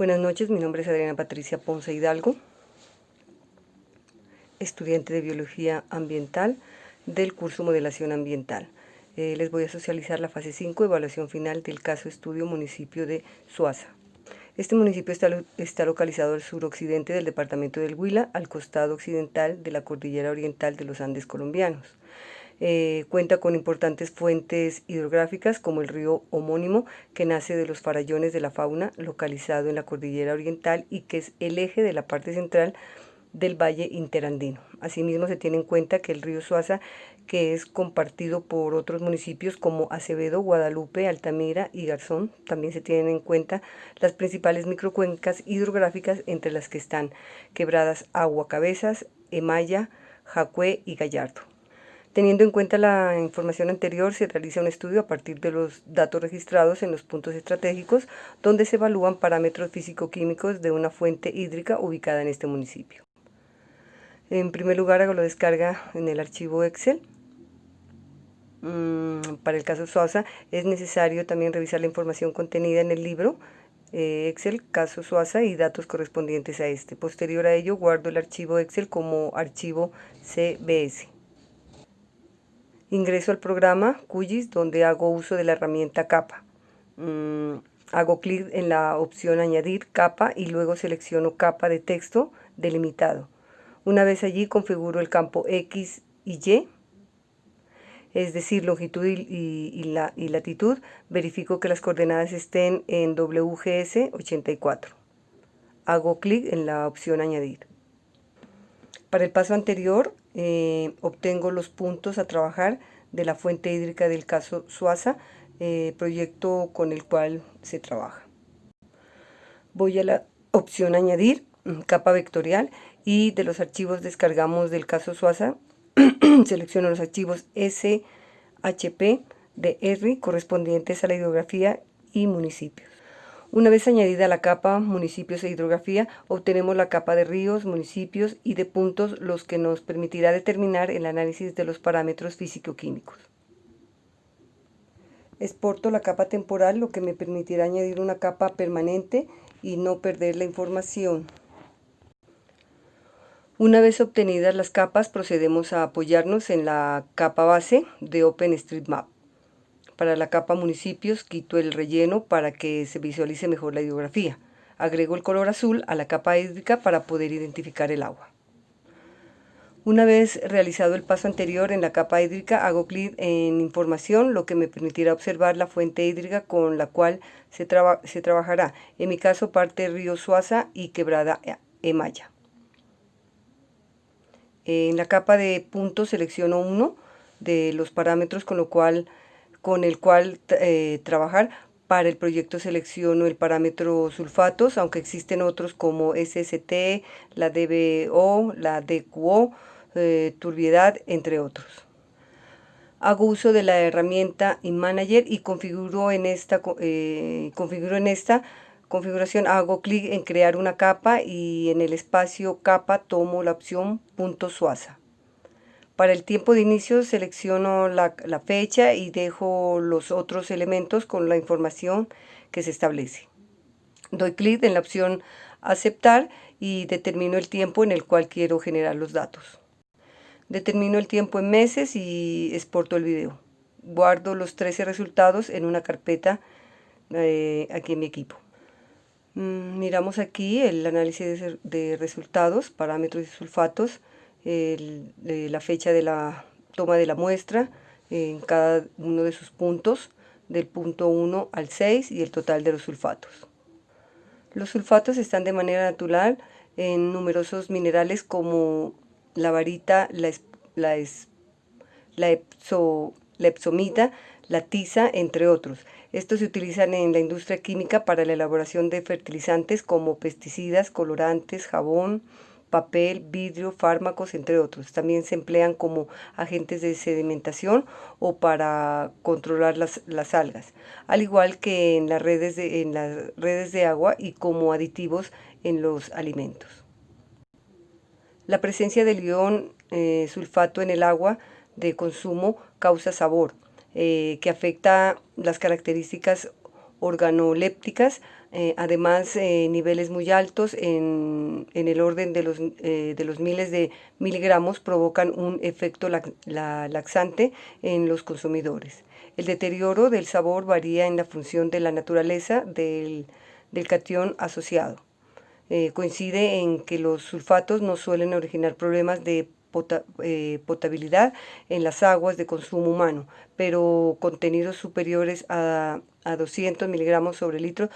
Buenas noches, mi nombre es Adriana Patricia Ponce Hidalgo, estudiante de Biología Ambiental del curso Modelación Ambiental. Les voy a socializar la fase 5, evaluación final del caso estudio municipio de Suaza. Este municipio está localizado al suroccidente del departamento del Huila, al costado occidental de la cordillera oriental de los Andes colombianos. Cuenta con importantes fuentes hidrográficas como el río homónimo, que nace de los farallones de la fauna, localizado en la cordillera oriental y que es el eje de la parte central del valle interandino. Asimismo, se tiene en cuenta que el río Suaza, que es compartido por otros municipios como Acevedo, Guadalupe, Altamira y Garzón, también se tienen en cuenta las principales microcuencas hidrográficas, entre las que están Quebradas Agua Cabezas, Emaya, Jacué y Gallardo. Teniendo en cuenta la información anterior, se realiza un estudio a partir de los datos registrados en los puntos estratégicos, donde se evalúan parámetros físico-químicos de una fuente hídrica ubicada en este municipio. En primer lugar, hago la descarga en el archivo Excel. Para el caso Suaza es necesario también revisar la información contenida en el libro Excel, caso Suaza, y datos correspondientes a este. Posterior a ello, guardo el archivo Excel como archivo CBS. Ingreso al programa QGIS, donde hago uso de la herramienta capa. Hago clic en la opción añadir capa y luego selecciono capa de texto delimitado. Una vez allí, configuro el campo X y Y, es decir, longitud y latitud. Verifico que las coordenadas estén en WGS 84. Hago clic en la opción añadir. Para el paso anterior, obtengo los puntos a trabajar de la fuente hídrica del caso Suaza, proyecto con el cual se trabaja. Voy a la opción añadir, capa vectorial, y de los archivos descargamos del caso Suaza, selecciono los archivos SHP de ERRI correspondientes a la hidrografía y municipios. Una vez añadida la capa municipios e hidrografía, obtenemos la capa de ríos, municipios y de puntos, los que nos permitirá determinar el análisis de los parámetros físico-químicos. Exporto la capa temporal, lo que me permitirá añadir una capa permanente y no perder la información. Una vez obtenidas las capas, procedemos a apoyarnos en la capa base de OpenStreetMap. Para la capa municipios, quito el relleno para que se visualice mejor la hidrografía. Agrego el color azul a la capa hídrica para poder identificar el agua. Una vez realizado el paso anterior en la capa hídrica, hago clic en información, lo que me permitirá observar la fuente hídrica con la cual se trabajará. En mi caso, parte río Suaza y Quebrada Emaya. En la capa de puntos selecciono uno de los parámetros con el cual trabajar. Para el proyecto selecciono el parámetro sulfatos, aunque existen otros como SST, la DBO, la DQO, turbiedad, entre otros. Hago uso de la herramienta InManager y configuro en esta configuración, hago clic en crear una capa y en el espacio capa tomo la opción punto Suaza. Para el tiempo de inicio selecciono la fecha y dejo los otros elementos con la información que se establece. Doy clic en la opción aceptar y determino el tiempo en el cual quiero generar los datos. Determino el tiempo en meses y exporto el video. Guardo los 13 resultados en una carpeta aquí en mi equipo. Miramos aquí el análisis de resultados, parámetros y sulfatos, la fecha de la toma de la muestra en cada uno de sus puntos, del punto 1 al 6 y el total de los sulfatos. Los sulfatos están de manera natural en numerosos minerales como la barita, la epsomita, la tiza, entre otros. Estos se utilizan en la industria química para la elaboración de fertilizantes como pesticidas, colorantes, jabón, papel, vidrio, fármacos, entre otros. También se emplean como agentes de sedimentación o para controlar las algas, al igual que en las redes de agua y como aditivos en los alimentos. La presencia del ion sulfato en el agua de consumo causa sabor, que afecta las características organolépticas Además, niveles muy altos en el orden de los miles de miligramos provocan un efecto laxante en los consumidores. El deterioro del sabor varía en la función de la naturaleza del catión asociado. Coincide en que los sulfatos no suelen originar problemas de potabilidad en las aguas de consumo humano, pero contenidos superiores a 200 miligramos sobre litro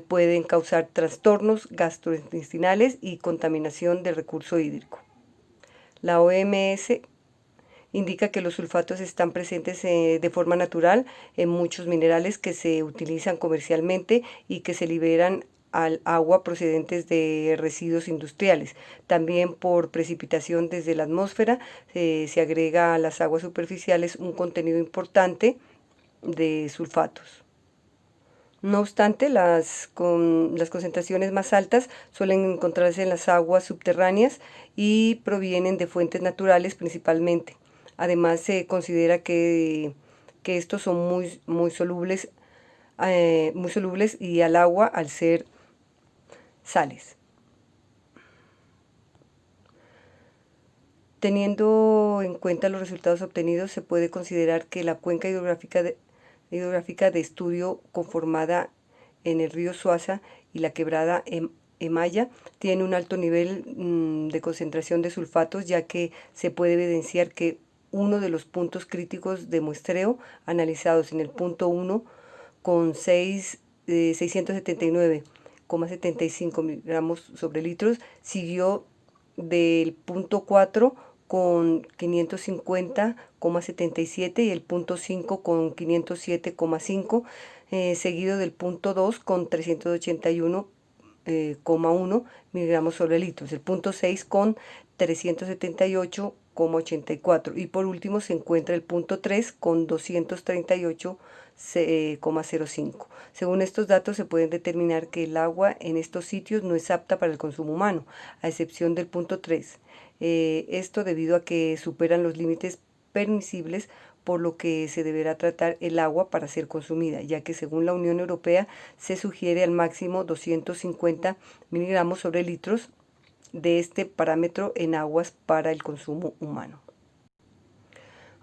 pueden causar trastornos gastrointestinales y contaminación del recurso hídrico. La OMS indica que los sulfatos están presentes de forma natural en muchos minerales que se utilizan comercialmente y que se liberan al agua procedentes de residuos industriales. También por precipitación desde la atmósfera se agrega a las aguas superficiales un contenido importante de sulfatos. No obstante, las concentraciones más altas suelen encontrarse en las aguas subterráneas y provienen de fuentes naturales principalmente. Además, se considera que estos son muy solubles y al agua al ser sales. Teniendo en cuenta los resultados obtenidos, se puede considerar que la cuenca hidrográfica de estudio conformada en el río Suaza y la quebrada Emaya tiene un alto nivel de concentración de sulfatos, ya que se puede evidenciar que uno de los puntos críticos de muestreo analizados en el punto 1 con 679,75 miligramos sobre litros siguió del punto 4 con 550,77 y el punto 5 con 507,5, seguido del punto 2 con 381,1 miligramos sobre litros, el punto 6 con 378,84 y por último se encuentra el punto 3 con 238,05. Según estos datos se puede determinar que el agua en estos sitios no es apta para el consumo humano, a excepción del punto 3. Esto debido a que superan los límites permisibles, por lo que se deberá tratar el agua para ser consumida, ya que según la Unión Europea se sugiere al máximo 250 miligramos sobre litros de este parámetro en aguas para el consumo humano.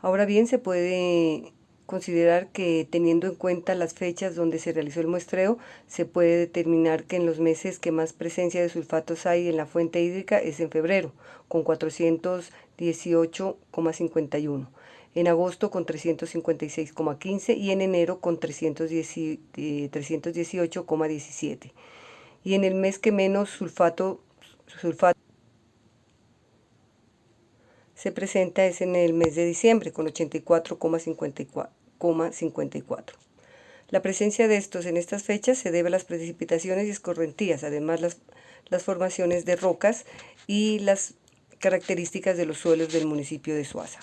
Ahora bien, se puede considerar que teniendo en cuenta las fechas donde se realizó el muestreo, se puede determinar que en los meses que más presencia de sulfatos hay en la fuente hídrica es en febrero, con 418,51, en agosto con 356,15 y en enero con 318,17. Y en el mes que menos sulfato se presenta es en el mes de diciembre con 84,54. La presencia de estos en estas fechas se debe a las precipitaciones y escorrentías, además las formaciones de rocas y las características de los suelos del municipio de Suaza.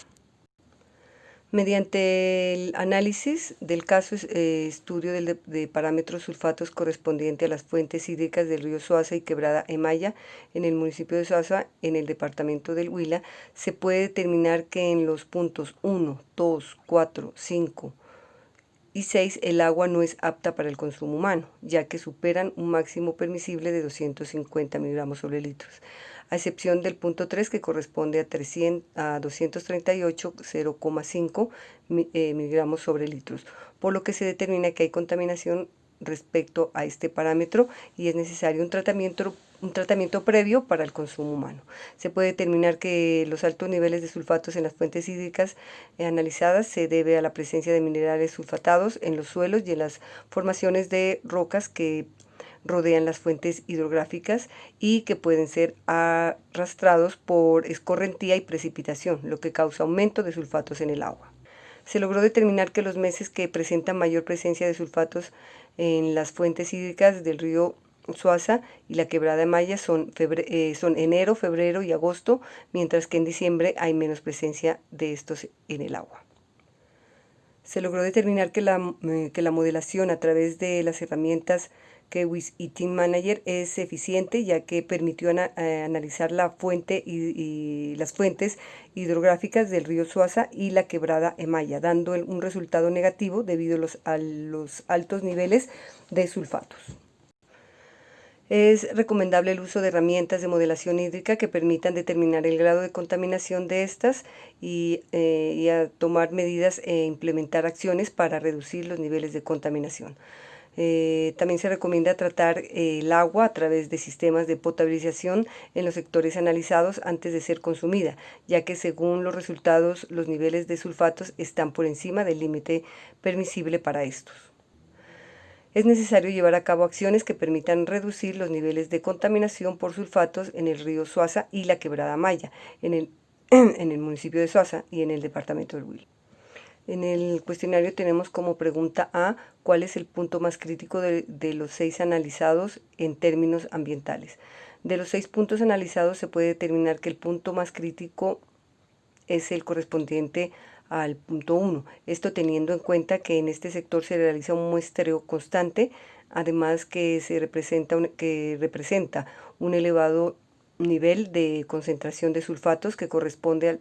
Mediante el análisis del caso estudio de parámetros sulfatos correspondiente a las fuentes hídricas del río Suaza y quebrada Emaya en el municipio de Suaza, en el departamento del Huila, se puede determinar que en los puntos 1, 2, 4, 5 y 6 el agua no es apta para el consumo humano, ya que superan un máximo permisible de 250 miligramos sobre litros, a excepción del punto 3 que corresponde a 238,05 miligramos sobre litros, por lo que se determina que hay contaminación respecto a este parámetro y es necesario un tratamiento previo para el consumo humano. Se puede determinar que los altos niveles de sulfatos en las fuentes hídricas analizadas se debe a la presencia de minerales sulfatados en los suelos y en las formaciones de rocas que rodean las fuentes hidrográficas y que pueden ser arrastrados por escorrentía y precipitación, lo que causa aumento de sulfatos en el agua. Se logró determinar que los meses que presentan mayor presencia de sulfatos en las fuentes hídricas del río Suaza y la quebrada Maya son enero, febrero y agosto, mientras que en diciembre hay menos presencia de estos en el agua. Se logró determinar que la modelación a través de las herramientas Kewis y Team Manager es eficiente, ya que permitió analizar la fuente y las fuentes hidrográficas del río Suaza y la quebrada Emaya, dando un resultado negativo debido a los altos niveles de sulfatos. Es recomendable el uso de herramientas de modelación hídrica que permitan determinar el grado de contaminación de estas y a tomar medidas e implementar acciones para reducir los niveles de contaminación. También se recomienda tratar el agua a través de sistemas de potabilización en los sectores analizados antes de ser consumida, ya que según los resultados los niveles de sulfatos están por encima del límite permisible para estos. Es necesario llevar a cabo acciones que permitan reducir los niveles de contaminación por sulfatos en el río Suaza y la Quebrada Maya, en el municipio de Suaza y en el departamento del Huila. En el cuestionario tenemos como pregunta A, ¿cuál es el punto más crítico de los 6 analizados en términos ambientales? De los 6 puntos analizados se puede determinar que el punto más crítico es el correspondiente al punto 1, esto teniendo en cuenta que en este sector se realiza un muestreo constante, además que representa un elevado nivel de concentración de sulfatos que corresponde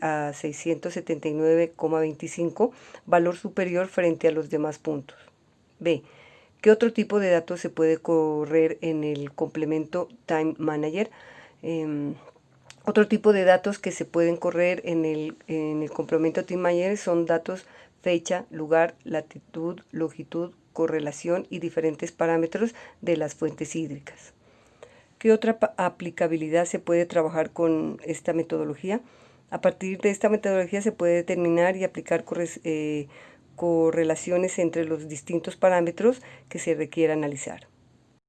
a 679,25, valor superior frente a los demás puntos. B. ¿Qué otro tipo de datos se puede correr en el complemento Time Manager? Otro tipo de datos que se pueden correr en el complemento Time Manager son datos fecha, lugar, latitud, longitud, correlación y diferentes parámetros de las fuentes hídricas. ¿Qué otra aplicabilidad se puede trabajar con esta metodología? A partir de esta metodología se puede determinar y aplicar correlaciones entre los distintos parámetros que se requiera analizar.